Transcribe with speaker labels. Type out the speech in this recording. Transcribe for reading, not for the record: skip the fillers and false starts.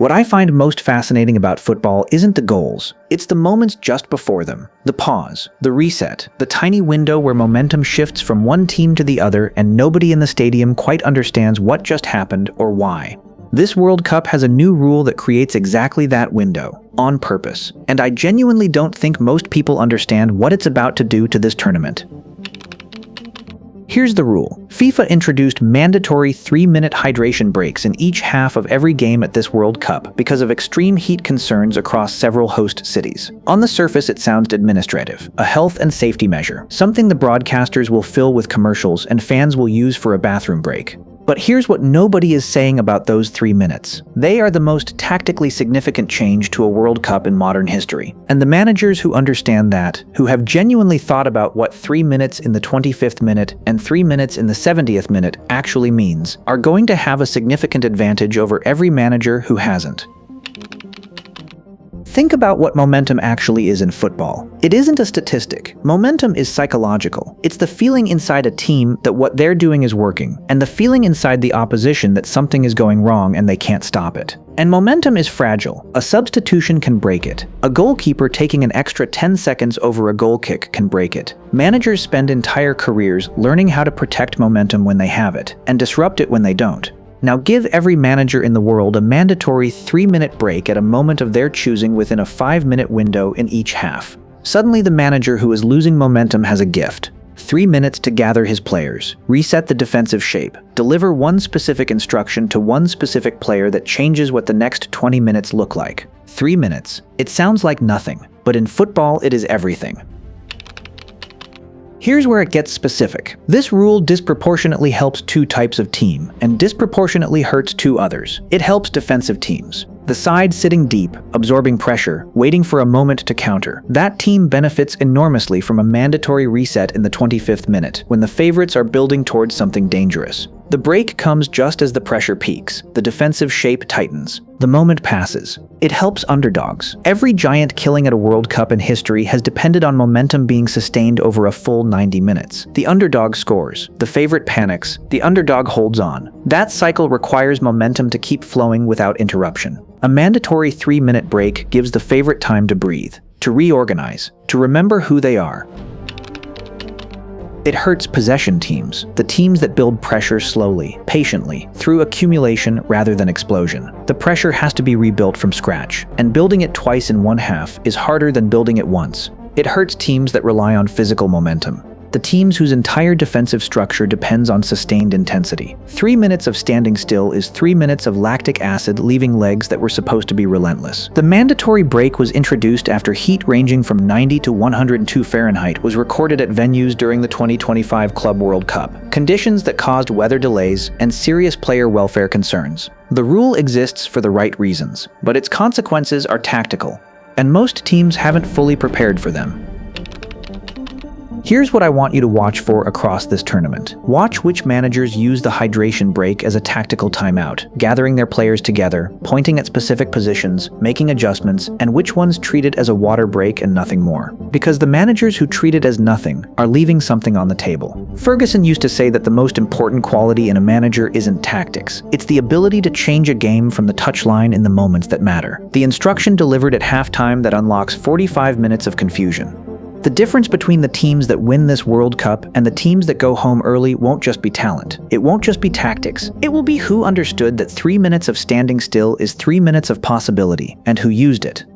Speaker 1: What I find most fascinating about football isn't the goals, it's the moments just before them. The pause, the reset, the tiny window where momentum shifts from one team to the other and nobody in the stadium quite understands what just happened or why. This World Cup has a new rule that creates exactly that window, on purpose, and I genuinely don't think most people understand what it's about to do to this tournament. Here's the rule. FIFA introduced mandatory 3-minute hydration breaks in each half of every game at this World Cup because of extreme heat concerns across several host cities. On the surface, it sounds administrative, a health and safety measure, something the broadcasters will fill with commercials and fans will use for a bathroom break. But here's what nobody is saying about those 3 minutes. They are the most tactically significant change to a World Cup in modern history. And the managers who understand that, who have genuinely thought about what 3 minutes in the 25th minute and 3 minutes in the 70th minute actually means, are going to have a significant advantage over every manager who hasn't. Think about what momentum actually is in football. It isn't a statistic. Momentum is psychological. It's the feeling inside a team that what they're doing is working, and the feeling inside the opposition that something is going wrong and they can't stop it. And momentum is fragile. A substitution can break it. A goalkeeper taking an extra 10 seconds over a goal kick can break it. Managers spend entire careers learning how to protect momentum when they have it, and disrupt it when they don't. Now give every manager in the world a mandatory 3-minute break at a moment of their choosing within a 5-minute window in each half. Suddenly the manager who is losing momentum has a gift. 3 minutes to gather his players, reset the defensive shape, deliver one specific instruction to one specific player that changes what the next 20 minutes look like. 3 minutes. It sounds like nothing, but in football it is everything. Here's where it gets specific. This rule disproportionately helps two types of team, and disproportionately hurts two others. It helps defensive teams. The side sitting deep, absorbing pressure, waiting for a moment to counter. That team benefits enormously from a mandatory reset in the 25th minute, when the favorites are building towards something dangerous. The break comes just as the pressure peaks, the defensive shape tightens. The moment passes. It helps underdogs. Every giant killing at a World Cup in history has depended on momentum being sustained over a full 90 minutes. The underdog scores. The favorite panics. The underdog holds on. That cycle requires momentum to keep flowing without interruption. A mandatory 3-minute break gives the favorite time to breathe, to reorganize, to remember who they are. It hurts possession teams, the teams that build pressure slowly, patiently, through accumulation rather than explosion. The pressure has to be rebuilt from scratch, and building it twice in one half is harder than building it once. It hurts teams that rely on physical momentum. The teams whose entire defensive structure depends on sustained intensity. 3 minutes of standing still is 3 minutes of lactic acid leaving legs that were supposed to be relentless. The mandatory break was introduced after heat ranging from 90 to 102 Fahrenheit was recorded at venues during the 2025 Club World Cup, conditions that caused weather delays and serious player welfare concerns. The rule exists for the right reasons, but its consequences are tactical, and most teams haven't fully prepared for them. Here's what I want you to watch for across this tournament. Watch which managers use the hydration break as a tactical timeout, gathering their players together, pointing at specific positions, making adjustments, and which ones treat it as a water break and nothing more. Because the managers who treat it as nothing are leaving something on the table. Ferguson used to say that the most important quality in a manager isn't tactics. It's the ability to change a game from the touchline in the moments that matter. The instruction delivered at halftime that unlocks 45 minutes of confusion. The difference between the teams that win this World Cup and the teams that go home early won't just be talent. It won't just be tactics. It will be who understood that 3 minutes of standing still is 3 minutes of possibility, and who used it.